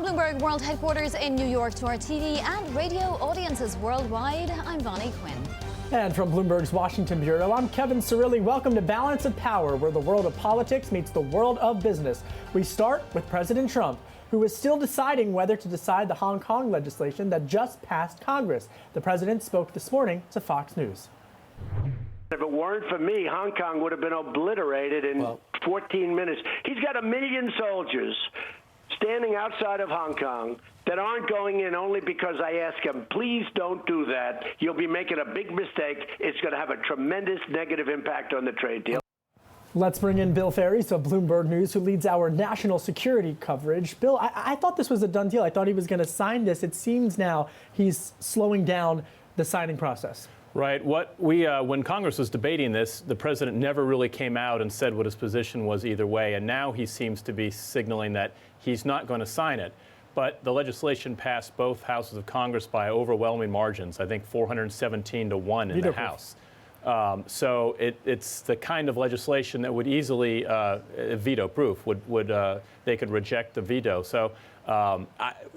Bloomberg World Headquarters in New York to our TV and radio audiences worldwide, I'm Bonnie Quinn. And from Bloomberg's Washington Bureau, I'm Kevin Cirilli. Welcome to Balance of Power, where the world of politics meets the world of business. We start with President Trump, who is still deciding whether to decide the Hong Kong legislation that just passed Congress. The president spoke this morning to Fox News. If it weren't for me, Hong Kong would have been obliterated in 14 minutes. He's got 1 million soldiers standing outside of Hong Kong that aren't going in only because I ask him, please don't do that. You'll be making a big mistake. It's going to have a tremendous negative impact on the trade deal. Let's bring in Bill Ferries of Bloomberg News, who leads our national security coverage. Bill, I thought this was a done deal. I thought he was going to sign this. It seems now he's slowing down the signing process. Right. When Congress was debating this, the president never really came out and said what his position was either way. And now he seems to be signaling that he's not going to sign it. But the legislation passed both houses of Congress by overwhelming margins, I think 417 to 1 in the House. So it's the kind of legislation that would easily veto-proof. They could reject the veto. So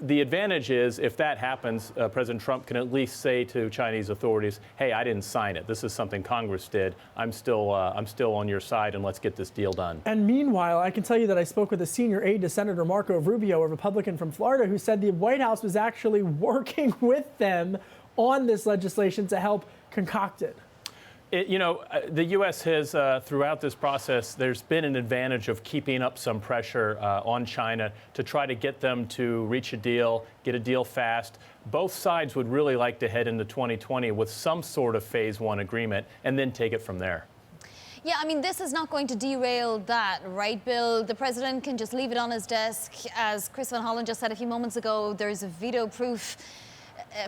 the advantage is, if that happens, President Trump can at least say to Chinese authorities, "Hey, I didn't sign it. This is something Congress did. I'm still on your side, and let's get this deal done." And meanwhile, I can tell you that I spoke with a senior aide to Senator Marco Rubio, a Republican from Florida, who said the White House was actually working with them on this legislation to help concoct it. The U.S. has, throughout this process, there's been an advantage of keeping up some pressure on China to try to get them to reach a deal, get a deal fast. Both sides would really like to head into 2020 with some sort of phase one agreement and then take it from there. Yeah, I mean, this is not going to derail that, right, Bill? The president can just leave it on his desk. As Chris Van Hollen just said a few moments ago, there's a veto-proof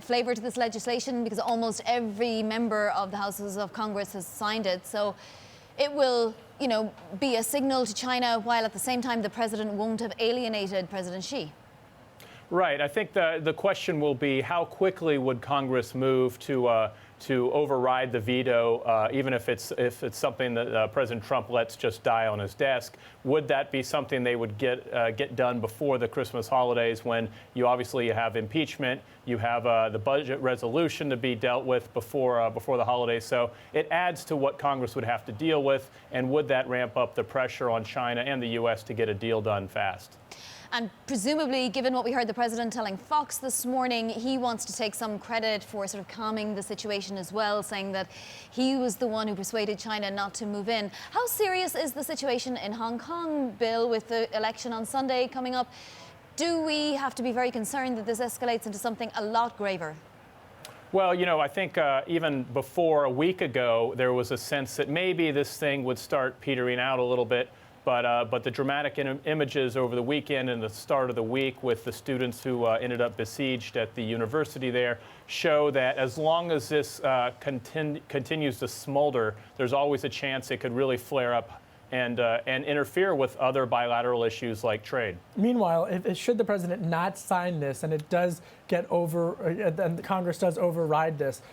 flavor to this legislation because almost every member of the Houses of Congress has signed it. So it will, be a signal to China, while at the same time the president won't have alienated President Xi. Right. I think the question will be, how quickly would Congress move to override the veto, even if it's something that President Trump lets just die on his desk? Would that be something they would get done before the Christmas holidays, when you have impeachment, you have the budget resolution to be dealt with before the holidays? So it adds to what Congress would have to deal with, and would that ramp up the pressure on China and the U.S. to get a deal done fast? And presumably, given what we heard the president telling Fox this morning, he wants to take some credit for sort of calming the situation as well, saying that he was the one who persuaded China not to move in. How serious is the situation in Hong Kong, Bill, with the election on Sunday coming up? Do we have to be very concerned that this escalates into something a lot graver? Well, I think even before a week ago, there was a sense that maybe this thing would start petering out a little bit. But the dramatic images over the weekend and the start of the week with the students who ended up besieged at the university there show that as long as this continues to smolder, there's always a chance it could really flare up and interfere with other bilateral issues like trade. Meanwhile, should the president not sign this, and it does get and Congress does override this,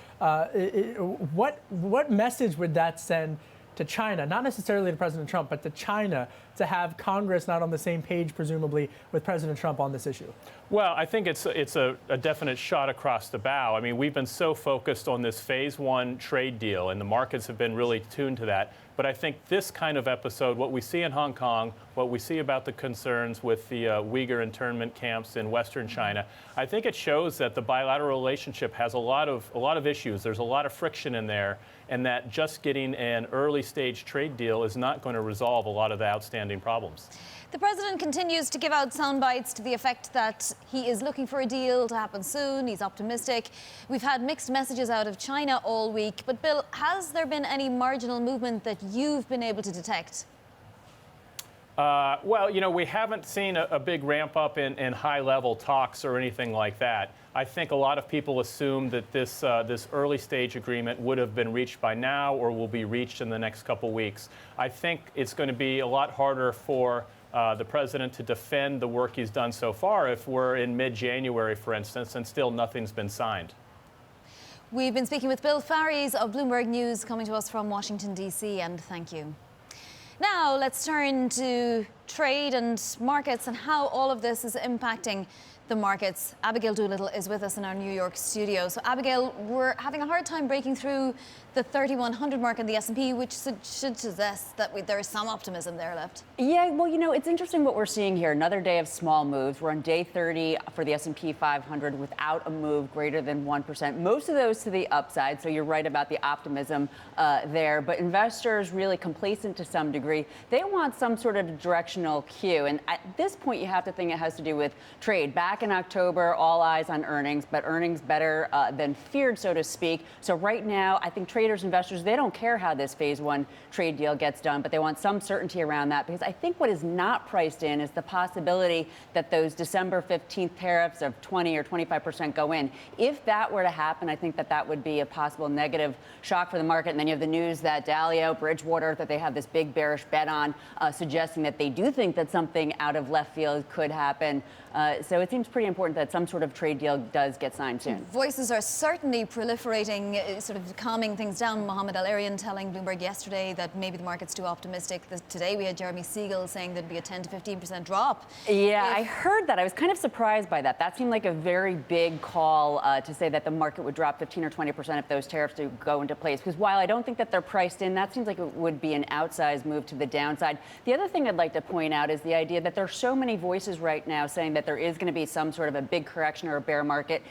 what message would that send to China, not necessarily to President Trump, but to China, to have Congress not on the same page, presumably, with President Trump on this issue? Well, I think it's a definite shot across the bow. I mean, we've been so focused on this phase one trade deal, and the markets have been really tuned to that. But I think this kind of episode, what we see in Hong Kong, what we see about the concerns with the Uyghur internment camps in Western China, I think it shows that the bilateral relationship has a lot of issues. There's a lot of friction in there, and that just getting an early stage trade deal is not going to resolve a lot of the outstanding problems. The president continues to give out sound bites to the effect that he is looking for a deal to happen soon. He's optimistic. We've had mixed messages out of China all week. But, Bill, has there been any marginal movement that you've been able to detect? Well, we haven't seen a big ramp up in high-level talks or anything like that. I think a lot of people assume that this early stage agreement would have been reached by now or will be reached in the next couple weeks. I think it's going to be a lot harder for the president to defend the work he's done so far if we're in mid-January, for instance, and still nothing's been signed. We've been speaking with Bill Ferries of Bloomberg News, coming to us from Washington, D.C., and thank you. Now, let's turn to trade and markets and how all of this is impacting the the markets. Abigail Doolittle is with us in our New York studio. So Abigail, we're having a hard time breaking through the 3,100 mark in the S&P, which should suggest that there is some optimism there left. Yeah, well, it's interesting what we're seeing here. Another day of small moves. We're on day 30 for the S&P 500 without a move greater than 1%. Most of those to the upside, so you're right about the optimism there. But investors really complacent to some degree. They want some sort of directional cue. And at this point, you have to think it has to do with trade. Back in October, all eyes on earnings, but earnings better than feared, so to speak. So right now, I think traders, investors, they don't care how this phase one trade deal gets done, but they want some certainty around that, because I think what is not priced in is the possibility that those December 15th tariffs of 20 or 25% go in. If that were to happen, I think that would be a possible negative shock for the market. And then you have the news that Dalio, Bridgewater, that they have this big bearish bet on, suggesting that they do think that something out of left field could happen. So it seems pretty important that some sort of trade deal does get signed soon. Voices are certainly proliferating, sort of calming things down. Mohammed El-Arian telling Bloomberg yesterday that maybe the market's too optimistic. Today we had Jeremy Siegel saying there'd be a 10 to 15% drop. Yeah, I heard that. I was kind of surprised by that. That seemed like a very big call to say that the market would drop 15 or 20% if those tariffs do go into place. Because while I don't think that they're priced in, that seems like it would be an outsized move to the downside. The other thing I'd like to point out is the idea that there are so many voices right now saying that there is going to be some sort of a big correction or a bear market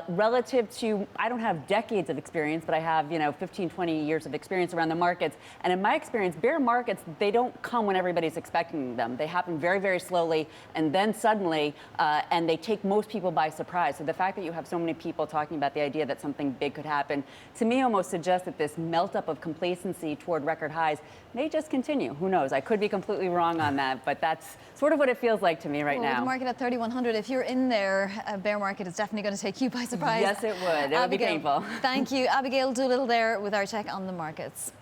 relative to, I don't have decades of experience, but I have, 15, 20 years of experience around the markets. And in my experience, bear markets, they don't come when everybody's expecting them. They happen very, very slowly and then suddenly, and they take most people by surprise. So the fact that you have so many people talking about the idea that something big could happen, to me almost suggests that this melt up of complacency toward record highs may just continue. Who knows? I could be completely wrong on that, but that's sort of what it feels like to me right now. The market at 3,100, if you're in there, a bear market is definitely going to take you by surprise. Yes, it would. It would be painful. Thank you. Abigail Doolittle there with our check on the markets.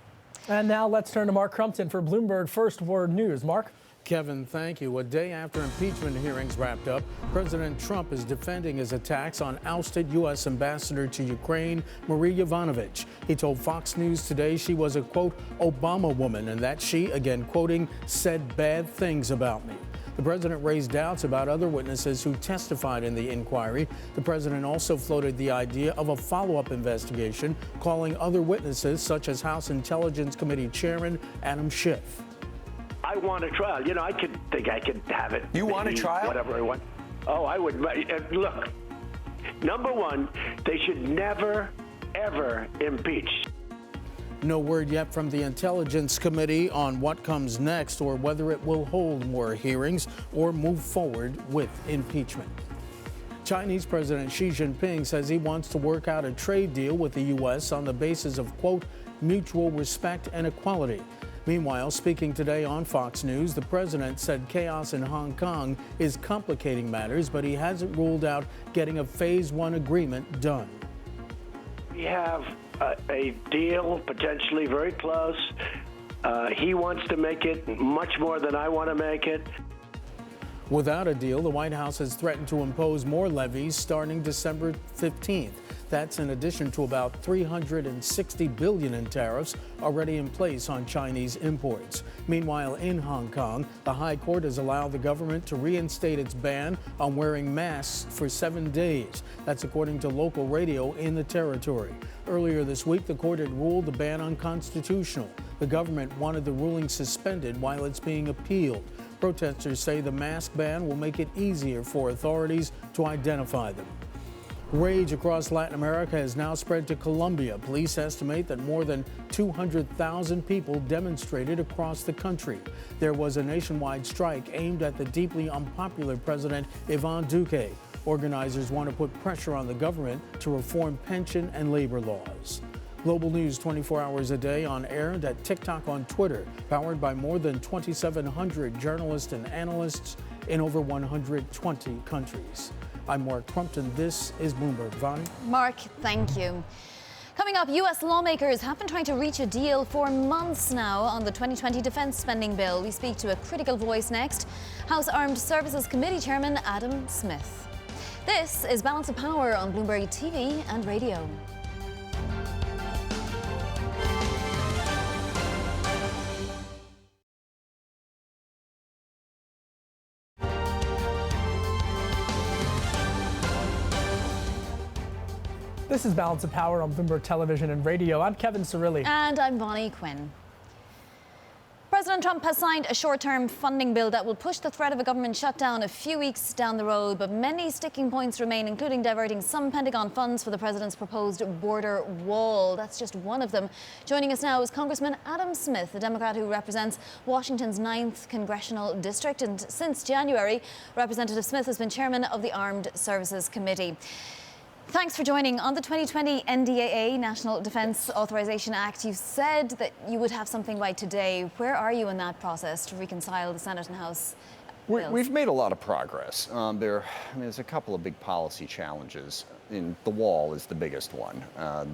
And now let's turn to Mark Crumpton for Bloomberg First Word News. Mark? Kevin, thank you. A day after impeachment hearings wrapped up, President Trump is defending his attacks on ousted U.S. Ambassador to Ukraine, Marie Yovanovitch. He told Fox News today she was a, quote, Obama woman, and that she, again quoting, said bad things about me. The president raised doubts about other witnesses who testified in the inquiry. The president also floated the idea of a follow-up investigation, calling other witnesses, such as House Intelligence Committee Chairman Adam Schiff. I want a trial. I could have it. You want a trial? Whatever I want. Oh, I would. Look, number one, they should never, ever impeach. No word yet from the Intelligence Committee on what comes next or whether it will hold more hearings or move forward with impeachment. Chinese President Xi Jinping says he wants to work out a trade deal with the U.S. on the basis of, quote, mutual respect and equality. Meanwhile, speaking today on Fox News, the president said chaos in Hong Kong is complicating matters, but he hasn't ruled out getting a phase one agreement done. We have a deal potentially very close. He wants to make it much more than I want to make it. Without a deal, the White House has threatened to impose more levies starting December 15th. That's in addition to about $360 billion in tariffs already in place on Chinese imports. Meanwhile, in Hong Kong, the High Court has allowed the government to reinstate its ban on wearing masks for 7 days. That's according to local radio in the territory. Earlier this week, the court had ruled the ban unconstitutional. The government wanted the ruling suspended while it's being appealed. Protesters say the mask ban will make it easier for authorities to identify them. Rage across Latin America has now spread to Colombia. Police estimate that more than 200,000 people demonstrated across the country. There was a nationwide strike aimed at the deeply unpopular President Iván Duque. Organizers want to put pressure on the government to reform pension and labor laws. Global news 24 hours a day on air and at TikTok on Twitter, powered by more than 2,700 journalists and analysts in over 120 countries. I'm Mark Crumpton. This is Bloomberg. Vani? Mark, thank you. Coming up, U.S. lawmakers have been trying to reach a deal for months now on the 2020 defense spending bill. We speak to a critical voice next, House Armed Services Committee Chairman Adam Smith. This is Balance of Power on Bloomberg TV and radio. This is Balance of Power on Bloomberg Television and Radio. I'm Kevin Cirilli. And I'm Bonnie Quinn. President Trump has signed a short-term funding bill that will push the threat of a government shutdown a few weeks down the road, but many sticking points remain, including diverting some Pentagon funds for the president's proposed border wall. That's just one of them. Joining us now is Congressman Adam Smith, a Democrat who represents Washington's 9th Congressional District. And since January, Representative Smith has been chairman of the Armed Services Committee. Thanks for joining. On the 2020 NDAA, National Defense Authorization Act, you said that you would have something by today. Where are you in that process to reconcile the Senate and House bills? We've made a lot of progress. There's a couple of big policy challenges. The wall is the biggest one.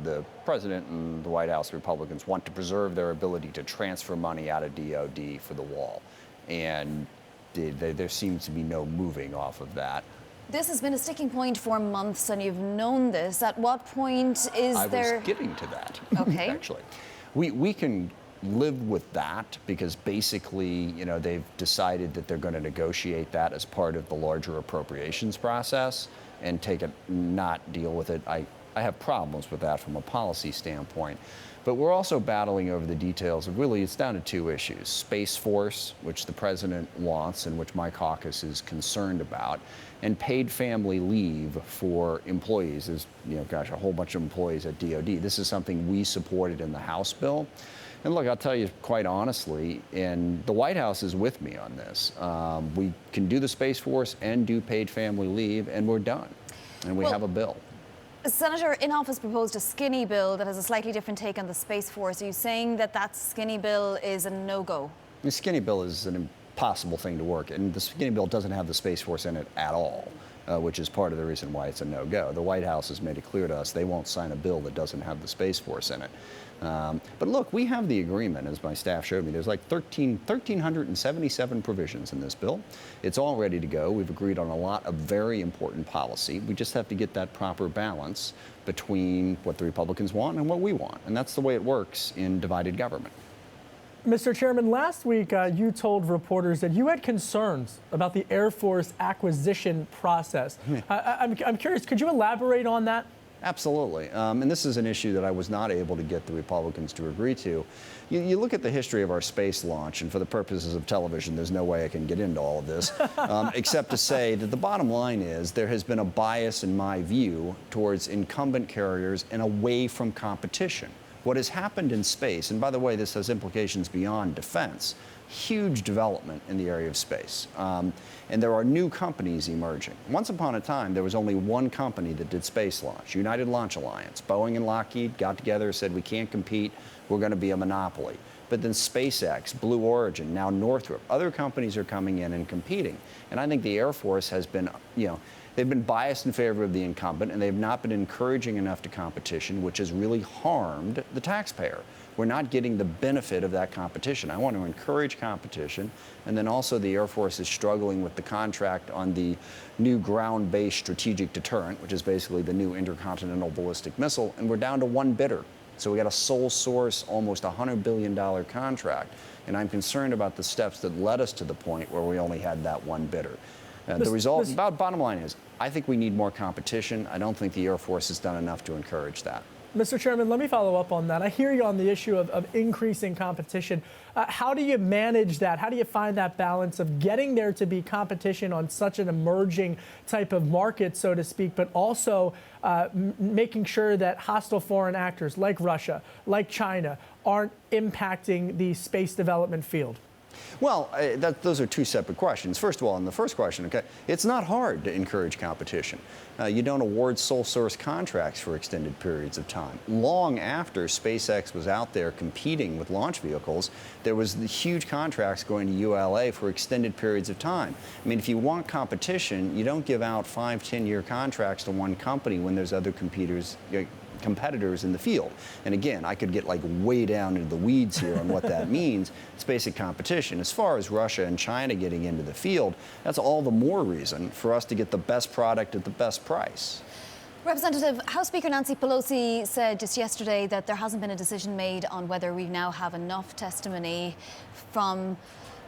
The president and the White House Republicans want to preserve their ability to transfer money out of DOD for the wall. And there seems to be no moving off of that. This has been a sticking point for months, and you've known this. At what point is there... I was getting to that, okay. Actually. We can live with that because basically, they've decided that they're going to negotiate that as part of the larger appropriations process and not deal with it. I have problems with that from a policy standpoint. But we're also battling over the details of it's down to two issues. Space Force, which the president wants and which my caucus is concerned about, and paid family leave for employees. There's, a whole bunch of employees at DOD. This is something we supported in the House bill. And look, I'll tell you quite honestly, and the White House is with me on this. We can do the Space Force and do paid family leave, and we're done. And we have a bill. A senator in office proposed a skinny bill that has a slightly different take on the Space Force. Are you saying that skinny bill is a no-go? The skinny bill is an impossible thing to work, and the skinny bill doesn't have the Space Force in it at all, which is part of the reason why it's a no-go. The White House has made it clear to us they won't sign a bill that doesn't have the Space Force in it. But look, we have the agreement, as my staff showed me. There's like 1,377 provisions in this bill. It's all ready to go. We've agreed on a lot of very important policy. We just have to get that proper balance between what the Republicans want and what we want. And that's the way it works in divided government. Mr. Chairman, last week you told reporters that you had concerns about the Air Force acquisition process. I'm curious, could you elaborate on that? Absolutely. And this is an issue that I was not able to get the Republicans to agree to. You look at the history of our space launch, and for the purposes of television, there's no way I can get into all of this, except to say that the bottom line is there has been a bias, in my view, towards incumbent carriers and away from competition. What has happened in space, and by the way, this has implications beyond defense, huge development in the area of space. And there are new companies emerging. Once upon a time, there was only one company that did space launch, United Launch Alliance. Boeing and Lockheed got together and said, we can't compete, we're going to be a monopoly. But then SpaceX, Blue Origin, now Northrop, other companies are coming in and competing. And I think the Air Force has been, they've been biased in favor of the incumbent, and they've not been encouraging enough to competition, which has really harmed the taxpayer. We're not getting the benefit of that competition. I want to encourage competition. And then also the Air Force is struggling with the contract on the new ground-based strategic deterrent, which is basically the new intercontinental ballistic missile. And we're down to one bidder. So we got a sole source, almost $100 billion contract. And I'm concerned about the steps that led us to the point where we only had that one bidder. The result, bottom line is, I think we need more competition. I don't think the Air Force has done enough to encourage that. Mr. Chairman, let me follow up on that. I hear you on the issue of increasing competition. How do you manage that? How do you find that balance of getting there to be competition on such an emerging type of market, so to speak, but also making sure that hostile foreign actors like Russia, like China, aren't impacting the space development field? Well, those are two separate questions. First of all, on the first question, it's not hard to encourage competition. You don't award sole source contracts for extended periods of time. Long after SpaceX was out there competing with launch vehicles, there was the huge contracts going to ULA for extended periods of time. I mean, if you want competition, you don't give out 5-10-year contracts to one company when there's other competitors in the field. And again, I could get way down into the weeds here on what that means. It's basic competition. As far as Russia and China getting into the field, that's all the more reason for us to get the best product at the best price. Representative, House Speaker Nancy Pelosi said just yesterday that there hasn't been a decision made on whether we now have enough testimony from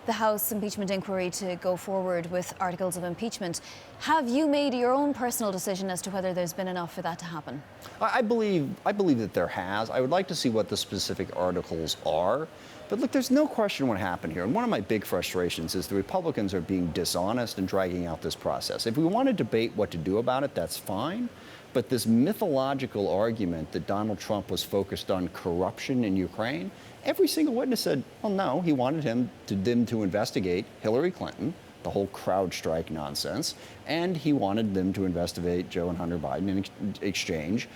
the House impeachment inquiry to go forward with articles of impeachment. Have you made your own personal decision as to whether there's been enough for that to happen? I believe that there has. I would like to see what the specific articles are. But look, there's no question what happened here. And one of my big frustrations is the Republicans are being dishonest and dragging out this process. If we want to debate what to do about it, that's fine. But this mythological argument that Donald Trump was focused on corruption in Ukraine, every single witness said, well, no, he wanted them to investigate Hillary Clinton, the whole CrowdStrike nonsense, and he wanted them to investigate Joe and Hunter Biden in exchange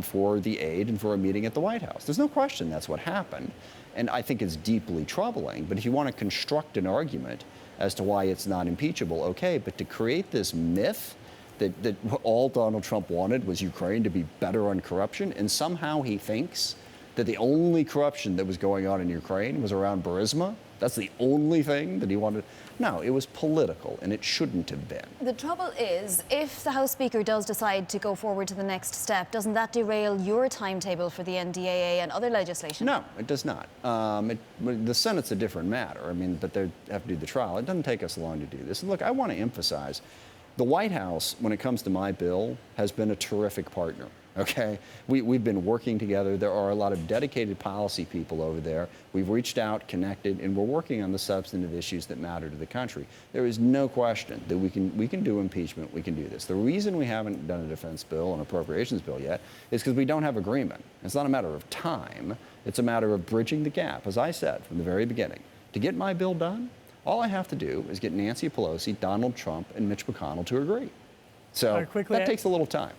for the aid and for a meeting at the White House. There's no question that's what happened. And I think it's deeply troubling. But if you want to construct an argument as to why it's not impeachable, okay. But to create this myth that all Donald Trump wanted was Ukraine to be better on corruption, and somehow he thinks that the only corruption that was going on in Ukraine was around Burisma. That's the only thing that he wanted. No, it was political, and it shouldn't have been. The trouble is, if the House Speaker does decide to go forward to the next step, doesn't that derail your timetable for the NDAA and other legislation? No, it does not. The Senate's a different matter. I mean, but they have to do the trial. It doesn't take us long to do this. And look, I want to emphasize, the White House, when it comes to my bill, has been a terrific partner. Okay, we've been working together. There are a lot of dedicated policy people over there. We've reached out, connected, and we're working on the substantive issues that matter to the country. There is no question that we can do impeachment. We can do this. The reason we haven't done a defense bill, an appropriations bill yet, is because we don't have agreement. It's not a matter of time. It's a matter of bridging the gap. As I said from the very beginning, to get my bill done, all I have to do is get Nancy Pelosi, Donald Trump, and Mitch McConnell to agree. So that takes a little time.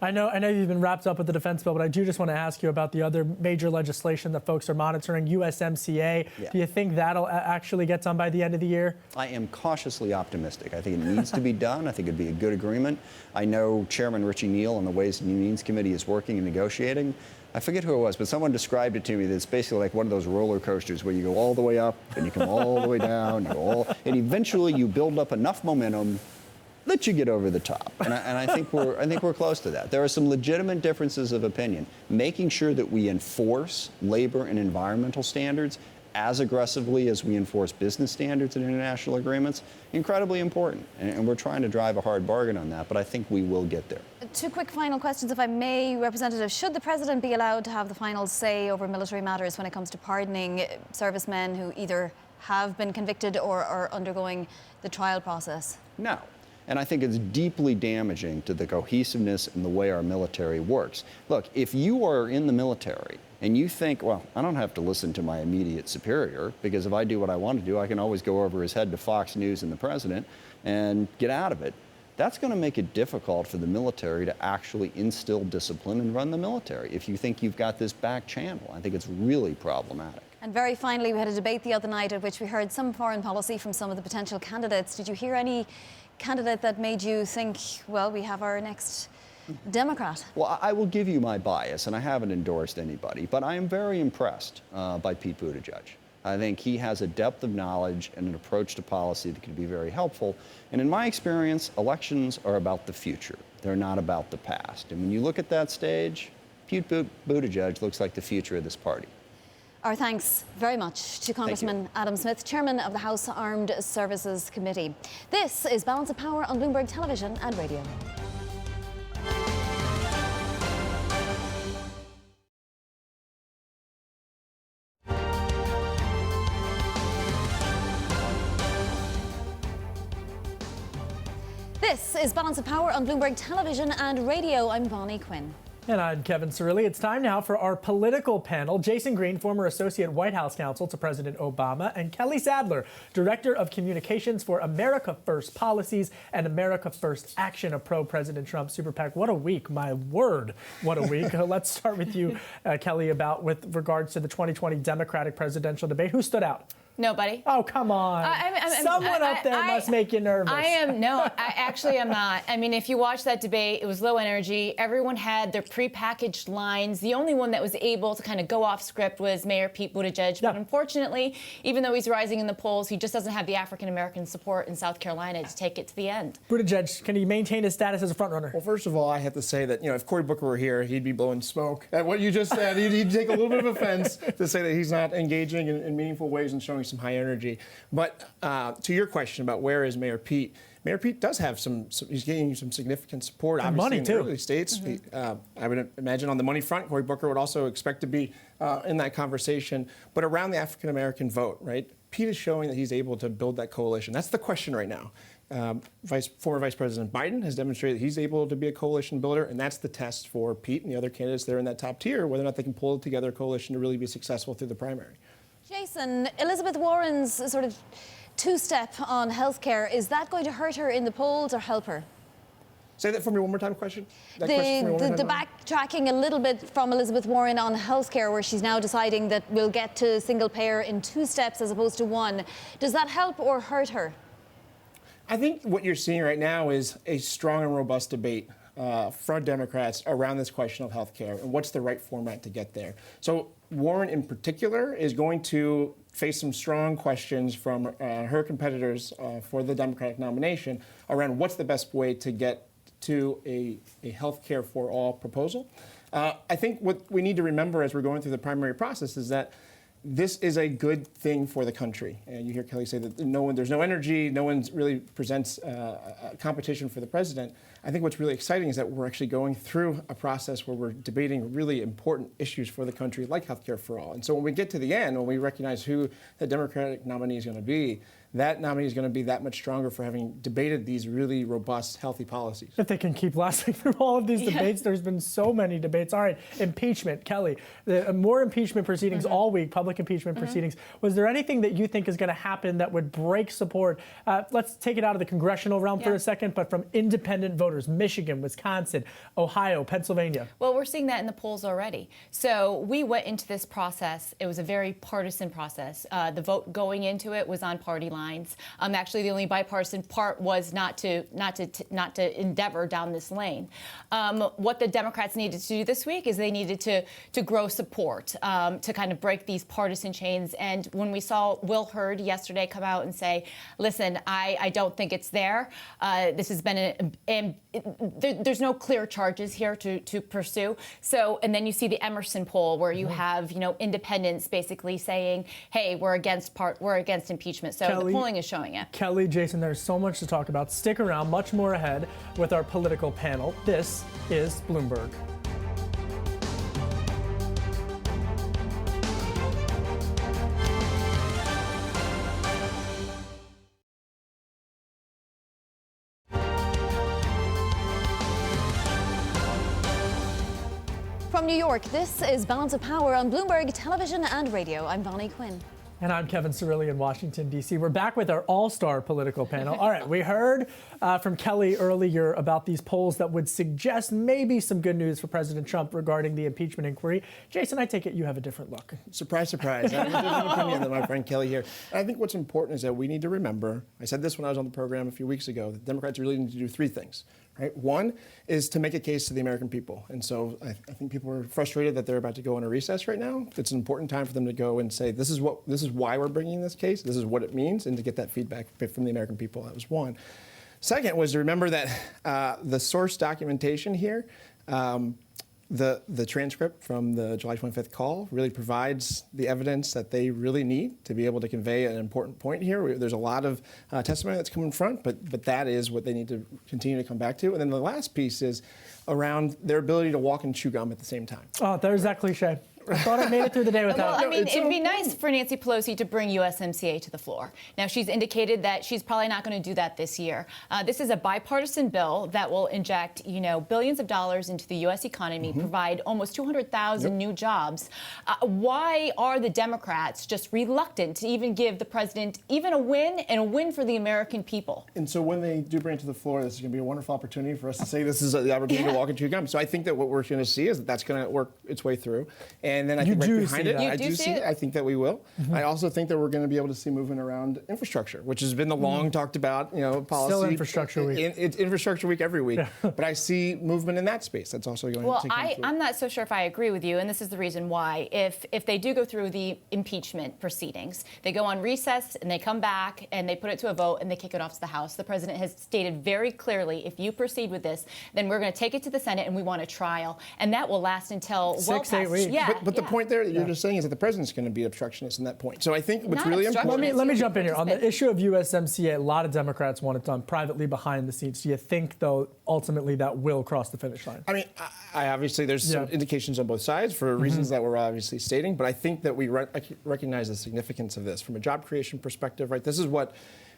I know you've been wrapped up with the defense bill, but I do just want to ask you about the other major legislation that folks are monitoring, USMCA. Yeah. Do you think that'll actually get done by the end of the year? I am cautiously optimistic. I think it needs to be done. I think it'd be a good agreement. I know Chairman Richie Neal on the Ways and Means Committee is working and negotiating. I forget who it was, but someone described it to me that it's basically like one of those roller coasters where you go all the way up and you come all the way down, and eventually you build up enough momentum that you get over the top. And I think we're close to that. There are some legitimate differences of opinion. Making sure that we enforce labor and environmental standards as aggressively as we enforce business standards and international agreements, incredibly important. And we're trying to drive a hard bargain on that, but I think we will get there. Two quick final questions, if I may, Representative. Should the President be allowed to have the final say over military matters when it comes to pardoning servicemen who either have been convicted or are undergoing the trial process? No. And I think it's deeply damaging to the cohesiveness and the way our military works. Look, if you are in the military and you think, well, I don't have to listen to my immediate superior, because if I do what I want to do, I can always go over his head to Fox News and the president and get out of it. That's going to make it difficult for the military to actually instill discipline and run the military. If you think you've got this back channel, I think it's really problematic. And very finally, we had a debate the other night at which we heard some foreign policy from some of the potential candidates. Did you hear any candidate that made you think, well, we have our next Democrat? Well, I will give you my bias, and I haven't endorsed anybody, but I am very impressed by Pete Buttigieg. I think he has a depth of knowledge and an approach to policy that can be very helpful. And in my experience, elections are about the future. They're not about the past. And when you look at that stage, Pete Buttigieg looks like the future of this party. Our thanks very much to Congressman Adam Smith, Chairman of the House Armed Services Committee. This is Balance of Power on Bloomberg Television and Radio. This is Balance of Power on Bloomberg Television and Radio. I'm Bonnie Quinn. And I'm Kevin Cirilli. It's time now for our political panel. Jason Green, former Associate White House Counsel to President Obama, and Kelly Sadler, Director of Communications for America First Policies and America First Action, a pro-President Trump super PAC. What a week, my word, what a week. Let's start with you, Kelly, with regards to the 2020 Democratic presidential debate. Who stood out? Nobody. Oh, come on. Someone up there must make you nervous. I actually am not. I mean, if you watch that debate, it was low energy. Everyone had their prepackaged lines. The only one that was able to kind of go off script was Mayor Pete Buttigieg. Yeah. But unfortunately, even though he's rising in the polls, he just doesn't have the African-American support in South Carolina to take it to the end. Buttigieg, can he maintain his status as a frontrunner? Well, first of all, I have to say that, if Cory Booker were here, he'd be blowing smoke at what you just said. He'd take a little bit of offense to say that he's not engaging in meaningful ways and showing some high energy. But to your question about where is Mayor Pete does have some he's gaining some significant support, and obviously, money in too. the early states. I would imagine on the money front, Cory Booker would also expect to be in that conversation. But around the African-American vote, right, Pete is showing that he's able to build that coalition. That's the question right now. Former Vice President Biden has demonstrated that he's able to be a coalition builder, and that's the test for Pete and the other candidates that are in that top tier, whether or not they can pull together a coalition to really be successful through the primary. Jason, Elizabeth Warren's sort of two-step on healthcare, is that going to hurt her in the polls or help her? Say that for me one more time, question? The backtracking a little bit from Elizabeth Warren on healthcare, where she's now deciding that we'll get to single payer in 2 steps as opposed to 1. Does that help or hurt her? I think what you're seeing right now is a strong and robust debate from Democrats around this question of health care and what's the right format to get there. So Warren in particular is going to face some strong questions from her competitors for the Democratic nomination around what's the best way to get to a health care for all proposal. I think what we need to remember as we're going through the primary process is that this is a good thing for the country. And you hear Kelly say that there's no energy, no one really presents a competition for the president. I think what's really exciting is that we're actually going through a process where we're debating really important issues for the country, like healthcare for all. And so when we get to the end, when we recognize who the Democratic nominee is going to be, that nominee is going to be that much stronger for having debated these really robust, healthy policies. If they can keep lasting through all of these debates, there's been so many debates. All right, impeachment, Kelly, more impeachment proceedings all week, public impeachment proceedings. Was there anything that you think is going to happen that would break support? Let's take it out of the congressional realm for a second, but from independent voters, Michigan, Wisconsin, Ohio, Pennsylvania. Well, we're seeing that in the polls already. So we went into this process. It was a very partisan process. The vote going into it was on party lines. Actually, the only bipartisan part was not to endeavor down this lane. What the Democrats needed to do this week is they needed to grow support to kind of break these partisan chains. And when we saw Will Hurd yesterday come out and say, "Listen, I don't think it's there. This has been there's no clear charges here to pursue." So, and then you see the Emerson poll where you have independents basically saying, "Hey, we're against impeachment." So the polling is showing it. Kelly, Jason, there's so much to talk about. Stick around, much more ahead with our political panel. This is Bloomberg. From New York, this is Balance of Power on Bloomberg Television and Radio. I'm Bonnie Quinn. And I'm Kevin Cirilli in Washington, D.C. We're back with our all-star political panel. All right, we heard from Kelly earlier about these polls that would suggest maybe some good news for President Trump regarding the impeachment inquiry. Jason, I take it you have a different look. Surprise, surprise. I have a different opinion than my friend Kelly here. And I think what's important is that we need to remember, I said this when I was on the program a few weeks ago, that Democrats really need to do 3 things. Right? One is to make a case to the American people. And so I think people are frustrated that they're about to go on a recess right now. It's an important time for them to go and say, this is why we're bringing this case, this is what it means, and to get that feedback from the American people. That was one. Second was to remember that the source documentation here, the transcript from the July 25th call really provides the evidence that they really need to be able to convey an important point here. There's a lot of testimony that's come in front, but that is what they need to continue to come back to. And then the last piece is around their ability to walk and chew gum at the same time. Oh, there's that cliche. I thought I made it through the day without Well, it. I mean, it'd be nice for Nancy Pelosi to bring USMCA to the floor. Now, she's indicated that she's probably not going to do that this year. This is a bipartisan bill that will inject, billions of dollars into the U.S. economy, provide almost 200,000 new jobs. Why are the Democrats just reluctant to even give the president even a win and a win for the American people? And so when they do bring it to the floor, this is going to be a wonderful opportunity for us to say this is the opportunity to walk and chew gum. So I think that what we're going to see is that that's going to work its way through. And then I think right behind it, I do see it. I think that we will. I also think that we're going to be able to see movement around infrastructure, which has been the long talked about, policy. Still infrastructure week. It's infrastructure week every week. But I see movement in that space. That's also going to come through. I'm not so sure if I agree with you, and this is the reason why. If they do go through the impeachment proceedings, they go on recess and they come back and they put it to a vote and they kick it off to the House. The president has stated very clearly, if you proceed with this, then we're going to take it to the Senate and we want a trial, and that will last until 6-8 weeks. Yeah, But the point there that you're just saying is that the president's going to be obstructionist in that point. So I think what's Not really obstructionist. important. Let me jump in here. On the issue of USMCA, a lot of Democrats want it done privately behind the scenes. Do you think, though, ultimately that will cross the finish line? I mean, I obviously, there's some indications on both sides for reasons that we're obviously stating, but I think that we recognize the significance of this from a job creation perspective, right? This is what,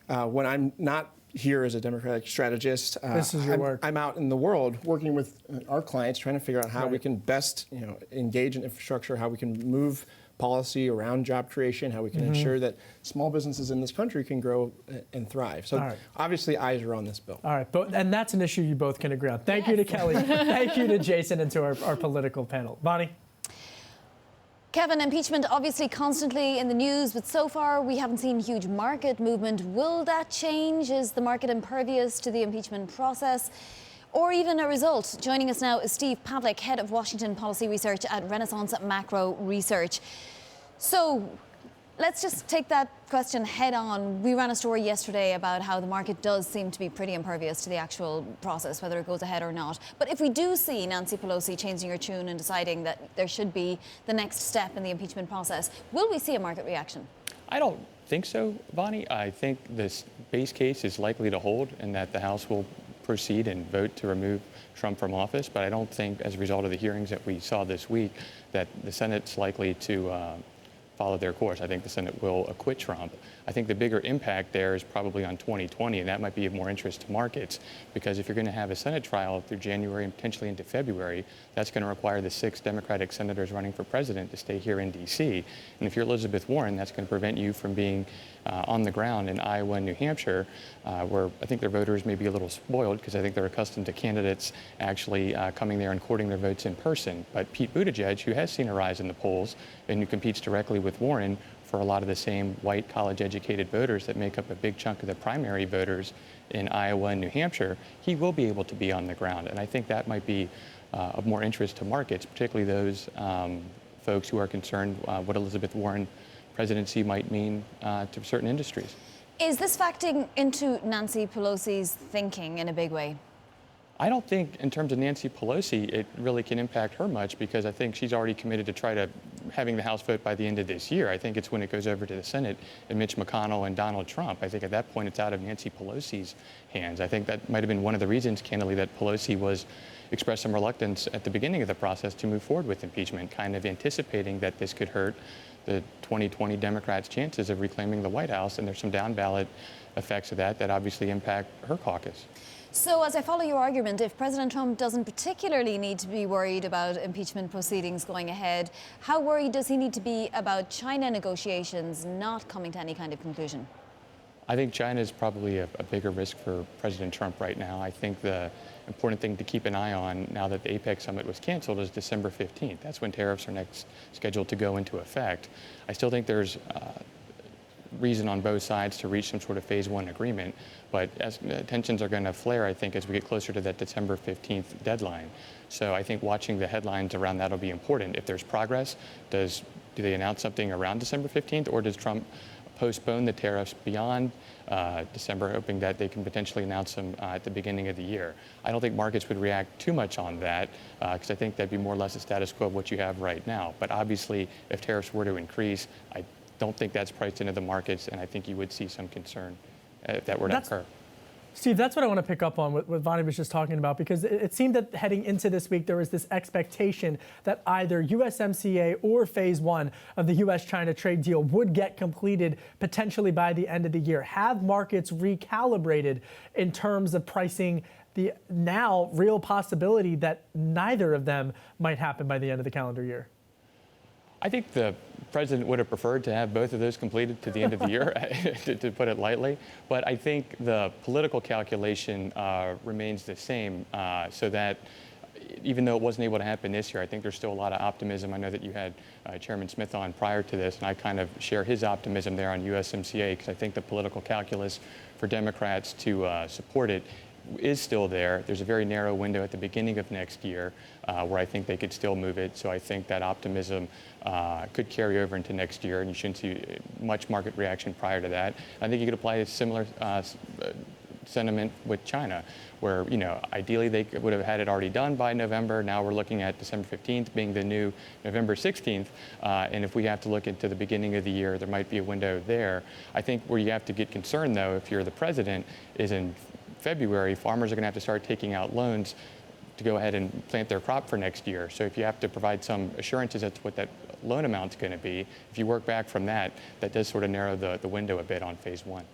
when I'm not here as a Democratic strategist, this is your work. I'm out in the world working with our clients, trying to figure out how we can best, engage in infrastructure, how we can move policy around job creation, how we can ensure that small businesses in this country can grow and thrive. So obviously eyes are on this bill. All right, and that's an issue you both can agree on. Thank you to Kelly. Thank you to Jason and to our political panel. Bonnie? Kevin, impeachment obviously constantly in the news, but so far we haven't seen huge market movement. Will that change? Is the market impervious to the impeachment process? Or even a result? Joining us now is Steve Pavlik, Head of Washington Policy Research at Renaissance Macro Research. So let's just take that question head on. We ran a story yesterday about how the market does seem to be pretty impervious to the actual process, whether it goes ahead or not. But if we do see Nancy Pelosi changing her tune and deciding that there should be the next step in the impeachment process, will we see a market reaction? I don't think so, Bonnie. I think this base case is likely to hold and that the House will proceed and vote to remove Trump from office. But I don't think, as a result of the hearings that we saw this week, that the Senate's likely to follow their course. I think the Senate will acquit Trump. I think the bigger impact there is probably on 2020, and that might be of more interest to markets, because if you're going to have a Senate trial through January and potentially into February, that's going to require the 6 Democratic senators running for president to stay here in D.C. And if you're Elizabeth Warren, that's going to prevent you from being on the ground in Iowa and New Hampshire, where I think their voters may be a little spoiled because I think they're accustomed to candidates actually coming there and courting their votes in person. But Pete Buttigieg, who has seen a rise in the polls and who competes directly with Warren for a lot of the same white college-educated voters that make up a big chunk of the primary voters in Iowa and New Hampshire, he will be able to be on the ground. And I think that might be of more interest to markets, particularly those folks who are concerned what Elizabeth Warren presidency might mean to certain industries. Is this factoring into Nancy Pelosi's thinking in a big way? I don't think, in terms of Nancy Pelosi, it really can impact her much, because I think she's already committed to try to having the House vote by the end of this year. I think it's when it goes over to the Senate and Mitch McConnell and Donald Trump. I think at that point it's out of Nancy Pelosi's hands. I think that might have been one of the reasons, candidly, that Pelosi expressed some reluctance at the beginning of the process to move forward with impeachment, kind of anticipating that this could hurt the 2020 Democrats' chances of reclaiming the White House, and there's some down-ballot effects of that obviously impact her caucus. So as I follow your argument, if President Trump doesn't particularly need to be worried about impeachment proceedings going ahead, how worried does he need to be about China negotiations not coming to any kind of conclusion? I think China is probably a bigger risk for President Trump right now. I think the important thing to keep an eye on now that the APEC summit was canceled is December 15th. That's when tariffs are next scheduled to go into effect. I still think there's reason on both sides to reach some sort of phase 1 agreement, but as tensions are going to flare, I think, as we get closer to that December 15th deadline. So I think watching the headlines around that will be important. If there's progress, do they announce something around December 15th, or does Trump postpone the tariffs beyond December, hoping that they can potentially announce them at the beginning of the year? I don't think markets would react too much on that, because I think that'd be more or less a status quo of what you have right now. But obviously, if tariffs were to increase, I don't think that's priced into the markets, and I think you would see some concern if that were to occur. Steve, that's what I want to pick up on what Vonnie was just talking about, because it seemed that heading into this week, there was this expectation that either USMCA or phase 1 of the U.S.-China trade deal would get completed potentially by the end of the year. Have markets recalibrated in terms of pricing the now real possibility that neither of them might happen by the end of the calendar year? I think the president would have preferred to have both of those completed to the end of the year, to put it lightly. But I think the political calculation remains the same, so that even though it wasn't able to happen this year, I think there's still a lot of optimism. I know that you had Chairman Smith on prior to this, and I kind of share his optimism there on USMCA, because I think the political calculus for Democrats to support it is still there. There's a very narrow window at the beginning of next year where I think they could still move it. So I think that optimism could carry over into next year, and you shouldn't see much market reaction prior to that. I think you could apply a similar sentiment with China, where, ideally they would have had it already done by November. Now we're looking at December 15th being the new November 16th. And if we have to look into the beginning of the year, there might be a window there. I think where you have to get concerned, though, if you're the president, is in February, farmers are going to have to start taking out loans to go ahead and plant their crop for next year. So if you have to provide some assurances as to what that loan amount's going to be, if you work back from that, that does sort of narrow the window a bit on phase one.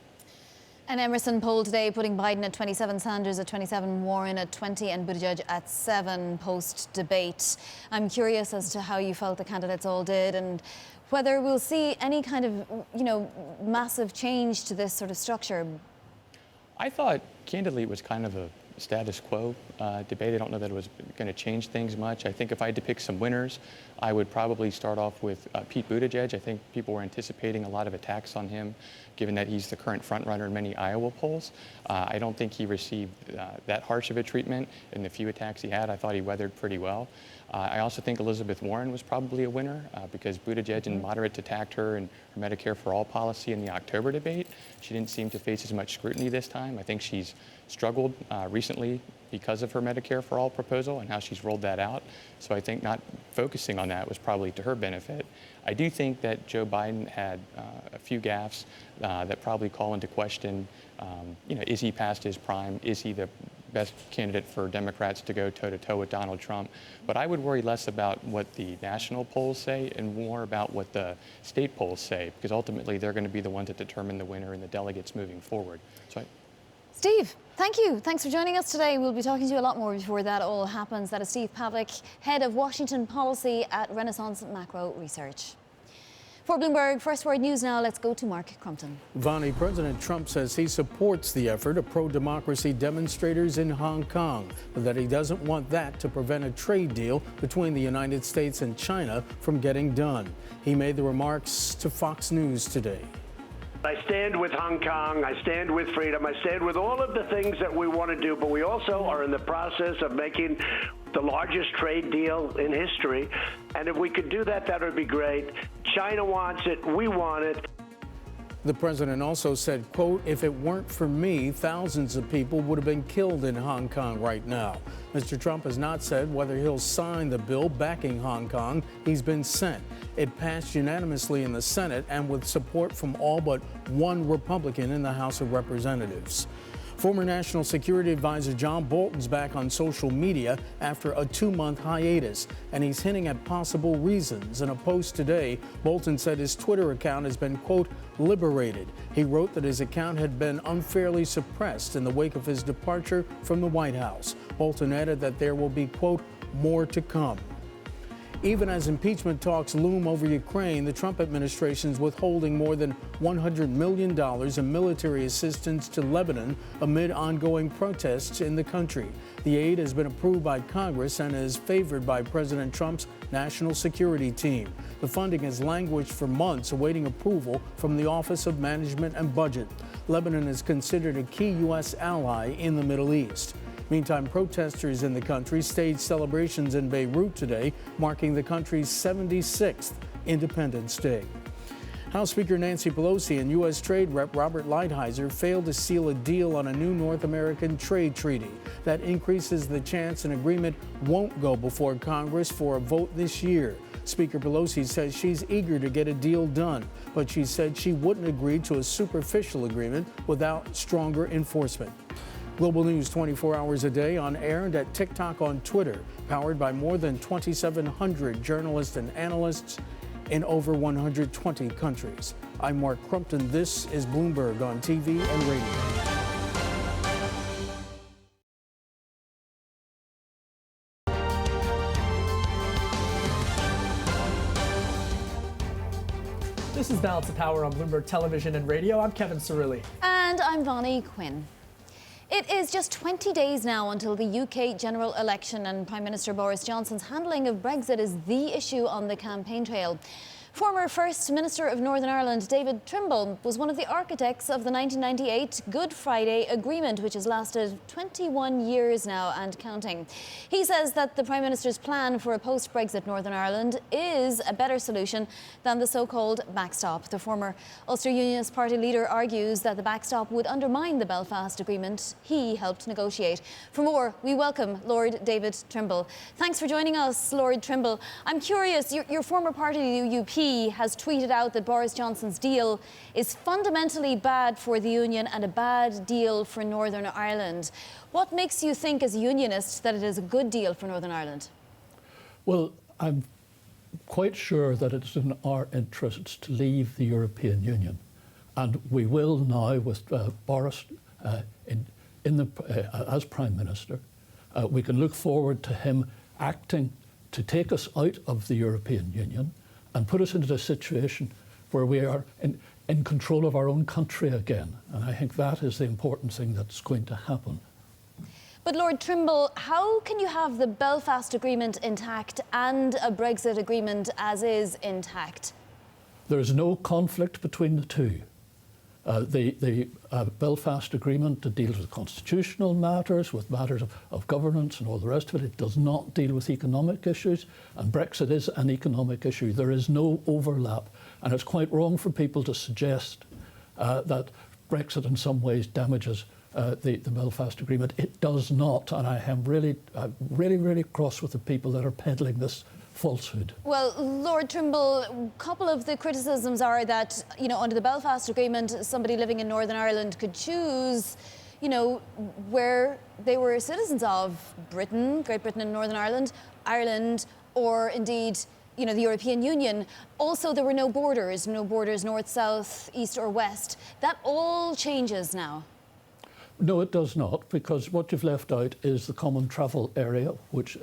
An Emerson poll today putting Biden at 27, Sanders at 27, Warren at 20 and Buttigieg at 7 post-debate. I'm curious as to how you felt the candidates all did and whether we'll see any kind of, massive change to this sort of structure. I thought, candidly, it was kind of a status quo debate. I don't know that it was going to change things much. I think if I had to pick some winners, I would probably start off with Pete Buttigieg. I think people were anticipating a lot of attacks on him, given that he's the current front runner in many Iowa polls. I don't think he received that harsh of a treatment. In the few attacks he had, I thought he weathered pretty well. I also think Elizabeth Warren was probably a winner because Buttigieg and moderates attacked her and her Medicare for All policy in the October debate. She didn't seem to face as much scrutiny this time. I think she's struggled recently because of her Medicare for All proposal and how she's rolled that out. So I think not focusing on that was probably to her benefit. I do think that Joe Biden had a few gaffes that probably call into question, is he past his prime? Is he the best candidate for Democrats to go toe-to-toe with Donald Trump? But I would worry less about what the national polls say and more about what the state polls say, because ultimately they're going to be the ones that determine the winner and the delegates moving forward. Steve, thank you. Thanks for joining us today. We'll be talking to you a lot more before that all happens. That is Steve Pavlik, head of Washington policy at Renaissance Macro Research. For Bloomberg First Word News now, let's go to Mark Crumpton. Vonnie, President Trump says he supports the effort of pro-democracy demonstrators in Hong Kong, but that he doesn't want that to prevent a trade deal between the United States and China from getting done. He made the remarks to Fox News today. I stand with Hong Kong, I stand with freedom, I stand with all of the things that we want to do, but we also are in the process of making the largest trade deal in history. And if we could do that, that would be great. China wants it, we want it. The president also said, quote, if it weren't for me, thousands of people would have been killed in Hong Kong right now. Mr. Trump has not said whether he'll sign the bill backing Hong Kong. He's been sent. It passed unanimously in the Senate and with support from all but one Republican in the House of Representatives. Former National Security Advisor John Bolton's back on social media after a 2-month hiatus, and he's hinting at possible reasons. In a post today, Bolton said his Twitter account has been, quote, liberated. He wrote that his account had been unfairly suppressed in the wake of his departure from the White House. Bolton added that there will be, quote, more to come. Even as impeachment talks loom over Ukraine, the Trump administration is withholding more than $100 million in military assistance to Lebanon amid ongoing protests in the country. The aid has been approved by Congress and is favored by President Trump's national security team. The funding has languished for months, awaiting approval from the Office of Management and Budget. Lebanon is considered a key U.S. ally in the Middle East. Meantime, protesters in the country staged celebrations in Beirut today, marking the country's 76th Independence Day. House Speaker Nancy Pelosi and U.S. Trade Rep Robert Lighthizer failed to seal a deal on a new North American trade treaty that increases the chance an agreement won't go before Congress for a vote this year. Speaker Pelosi says she's eager to get a deal done, but she said she wouldn't agree to a superficial agreement without stronger enforcement. Global News 24 hours a day on air and at TikTok on Twitter, powered by more than 2,700 journalists and analysts in over 120 countries. I'm Mark Crumpton. This is Bloomberg on TV and radio. This is Balance of Power on Bloomberg Television and Radio. I'm Kevin Cirilli. And I'm Vonnie Quinn. It is just 20 days now until the UK general election, and Prime Minister Boris Johnson's handling of Brexit is the issue on the campaign trail. Former First Minister of Northern Ireland, David Trimble, was one of the architects of the 1998 Good Friday Agreement, which has lasted 21 years now and counting. He says that the Prime Minister's plan for a post-Brexit Northern Ireland is a better solution than the so-called backstop. The former Ulster Unionist Party leader argues that the backstop would undermine the Belfast Agreement he helped negotiate. For more, we welcome Lord David Trimble. Thanks for joining us, Lord Trimble. I'm curious, your former party, the UP, has tweeted out that Boris Johnson's deal is fundamentally bad for the Union and a bad deal for Northern Ireland. What makes you think, as a unionist, that it is a good deal for Northern Ireland? Well, I'm quite sure that it's in our interests to leave the European Union. And we will now, with Boris as Prime Minister, we can look forward to him acting to take us out of the European Union and put us into a situation where we are in control of our own country again. And I think that is the important thing that's going to happen. But Lord Trimble, how can you have the Belfast Agreement intact and a Brexit agreement as is intact? There is no conflict between the two. The Belfast Agreement deals with constitutional matters, with matters of governance and all the rest of it. It does not deal with economic issues, and Brexit is an economic issue. There is no overlap, and it's quite wrong for people to suggest that Brexit in some ways damages the Belfast Agreement. It does not, and I am really cross with the people that are peddling this falsehood. Well, Lord Trimble, a couple of the criticisms are that, under the Belfast Agreement, somebody living in Northern Ireland could choose, where they were citizens of Britain, Great Britain and Northern Ireland, Ireland, or indeed, the European Union. Also, there were no borders north, south, east or west. That all changes now. No, it does not, because what you've left out is the common travel area, which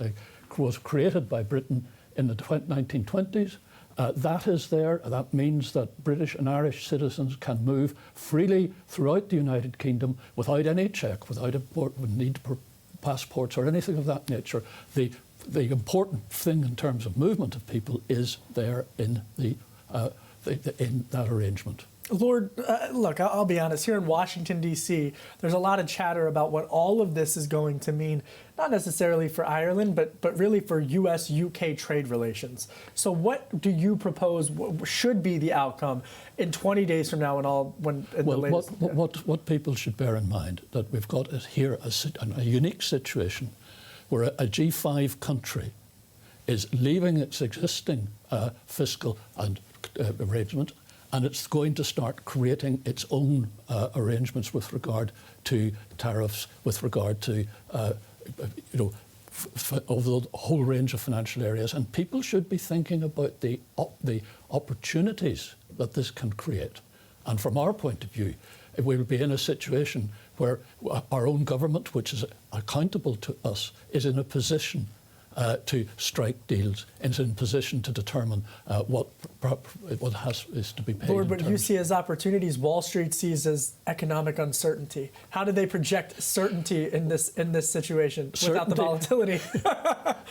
was created by Britain in the 1920s. That is there. That means that British and Irish citizens can move freely throughout the United Kingdom without any check, without a need for passports or anything of that nature. The important thing in terms of movement of people is there in in that arrangement. Lord, look, I'll be honest, here in Washington, D.C., there's a lot of chatter about what all of this is going to mean, not necessarily for Ireland, but really for U.S.-UK trade relations. So what do you propose should be the outcome in 20 days from now what people should bear in mind, that we've got here a unique situation where a G5 country is leaving its existing fiscal and arrangement, and it's going to start creating its own arrangements with regard to tariffs, with regard to, over the whole range of financial areas. And people should be thinking about the opportunities that this can create. And from our point of view, we'll be in a situation where our own government, which is accountable to us, is in a position to strike deals, and is in position to determine what is to be paid. Lord, what you see as opportunities, Wall Street sees as economic uncertainty. How do they project certainty in this situation without the volatility?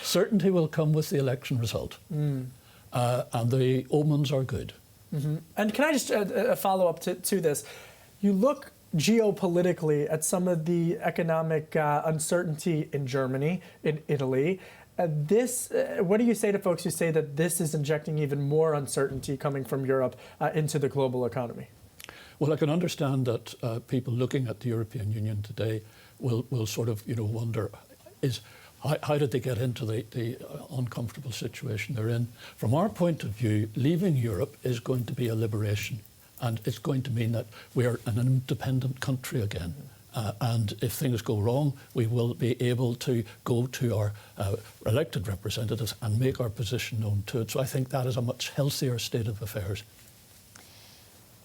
Certainty will come with the election result, and the omens are good. Mm-hmm. And can I just follow up to this? You look geopolitically at some of the economic uncertainty in Germany, in Italy. What do you say to folks who say that this is injecting even more uncertainty coming from Europe into the global economy? Well, I can understand that people looking at the European Union today will sort of wonder, how did they get into the uncomfortable situation they're in? From our point of view, leaving Europe is going to be a liberation, and it's going to mean that we are an independent country again. And if things go wrong, we will be able to go to our elected representatives and make our position known to it. So I think that is a much healthier state of affairs.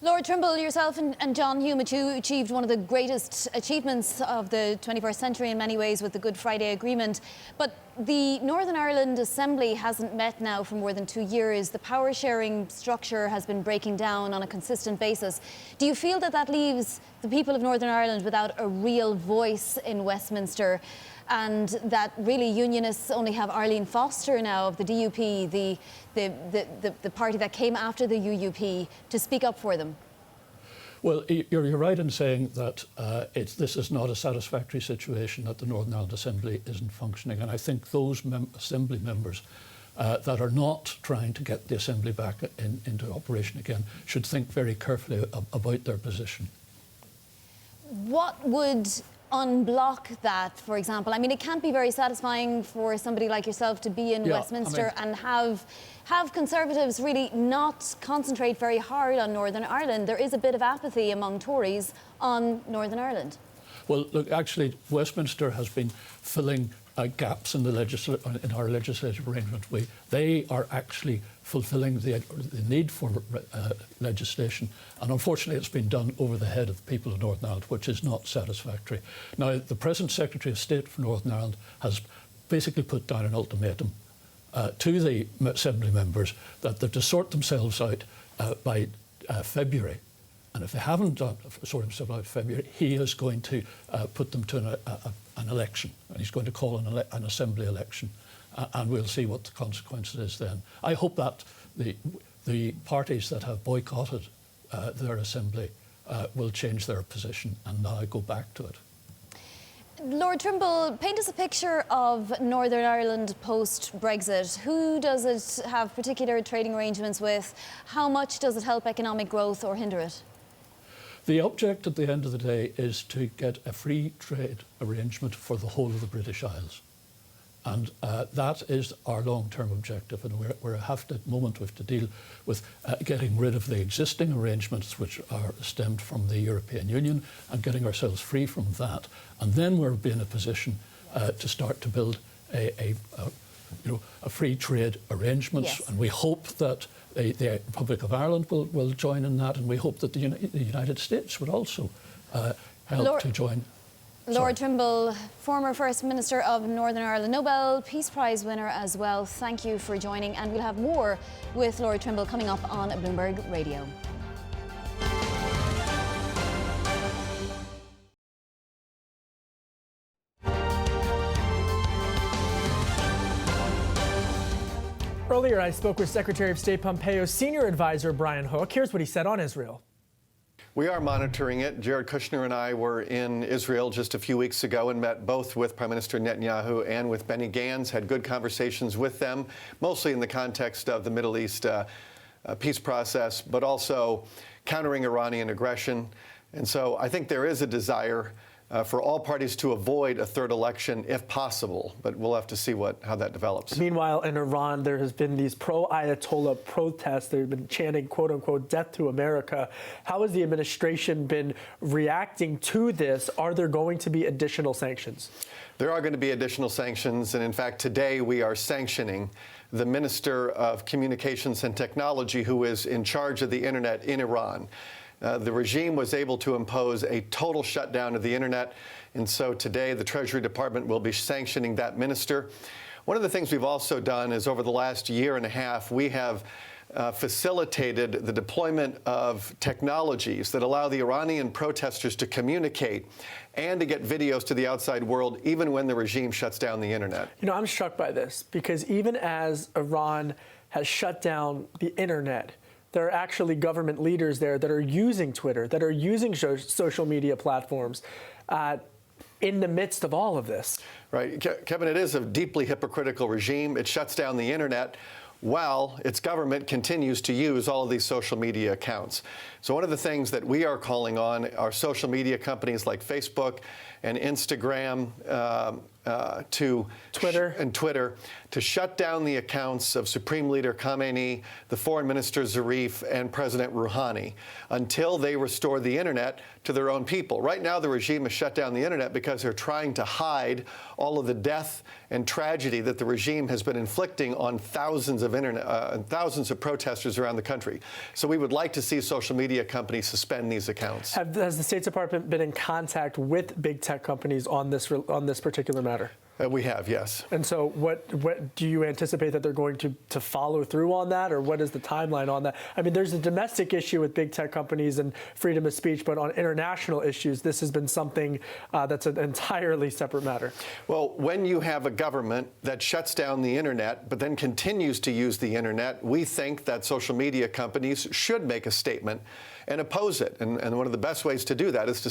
Lord Trimble, yourself and John Hume achieved one of the greatest achievements of the 21st century in many ways with the Good Friday Agreement. But the Northern Ireland Assembly hasn't met now for more than 2 years. The power sharing structure has been breaking down on a consistent basis. Do you feel that leaves the people of Northern Ireland without a real voice in Westminster? and that really unionists only have Arlene Foster now of the DUP, the party that came after the UUP, to speak up for them? Well, you're right in saying that this is not a satisfactory situation, that the Northern Ireland Assembly isn't functioning. And I think those Assembly members that are not trying to get the Assembly back into operation again should think very carefully about their position. What would unblock that, for example? I mean, it can't be very satisfying for somebody like yourself to be in Westminster and have Conservatives really not concentrate very hard on Northern Ireland. There is a bit of apathy among Tories on Northern Ireland. Well, look, actually, Westminster has been filling gaps in our legislative arrangement. They are actually fulfilling the need for legislation, and unfortunately it's been done over the head of the people of Northern Ireland, which is not satisfactory. Now, the present Secretary of State for Northern Ireland has basically put down an ultimatum to the Assembly members that they're to sort themselves out by February. And if they haven't sorted themselves out in February, he is going to put them to an election. And he's going to call an Assembly election. And we'll see what the consequences is then. I hope that the parties that have boycotted their Assembly will change their position and now go back to it. Lord Trimble, paint us a picture of Northern Ireland post-Brexit. Who does it have particular trading arrangements with? How much does it help economic growth or hinder it? The object at the end of the day is to get a free trade arrangement for the whole of the British Isles. And that is our long-term objective. And at the moment we have to deal with getting rid of the existing arrangements which are stemmed from the European Union and getting ourselves free from that. And then we'll be in a position to start to build a free trade arrangements. Yes. And we hope that the Republic of Ireland will join in that, and we hope that the United States would also help to join. Lord Trimble, former First Minister of Northern Ireland, Nobel Peace Prize winner as well. Thank you for joining, and we'll have more with Lord Trimble coming up on Bloomberg Radio. Earlier, I spoke with Secretary of State Pompeo's senior advisor, Brian Hook. Here's what he said on Israel. We are monitoring it. Jared Kushner and I were in Israel just a few weeks ago and met both with Prime Minister Netanyahu and with Benny Gantz, had good conversations with them, mostly in the context of the Middle East peace process, but also countering Iranian aggression. And so I think there is a desire for all parties to avoid a third election if possible, but we'll have to see how that develops. Meanwhile, in Iran, there has been these pro-Ayatollah protests. They've been chanting, quote unquote, death to America. How has the administration been reacting to this? Are there going to be additional sanctions? There are going to be additional sanctions, and in fact, today we are sanctioning the Minister of Communications and Technology, who is in charge of the internet in Iran. The regime was able to impose a total shutdown of the internet, and so today the Treasury Department will be sanctioning that minister. One of the things we've also done is over the last year and a half, we have facilitated the deployment of technologies that allow the Iranian protesters to communicate and to get videos to the outside world, even when the regime shuts down the internet. You know, I'm struck by this because even as Iran has shut down the internet, there are actually government leaders there that are using Twitter, that are using social media platforms in the midst of all of this. Right. Kevin, it is a deeply hypocritical regime. It shuts down the internet while its government continues to use all of these social media accounts. So one of the things that we are calling on are social media companies like Facebook and Instagram, Twitter to shut down the accounts of Supreme Leader Khamenei, the Foreign Minister Zarif, and President Rouhani until they restore the internet to their own people. Right now, the regime has shut down the internet because they're trying to hide all of the death and tragedy that the regime has been inflicting on thousands of protesters around the country. So we would like to see social media companies suspend these accounts. Has the State Department been in contact with big tech companies on this particular matter? We have, yes. And so what do you anticipate that they're going to follow through on that, or what is the timeline on that? I mean, there's a domestic issue with big tech companies and freedom of speech, but on international issues, this has been something that's an entirely separate matter. Well, when you have a government that shuts down the internet but then continues to use the internet, we think that social media companies should make a statement and oppose it. And one of the best ways to do that is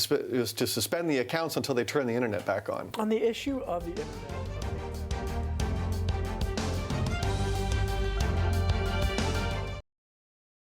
to suspend the accounts until they turn the internet back on. On the issue of the internet.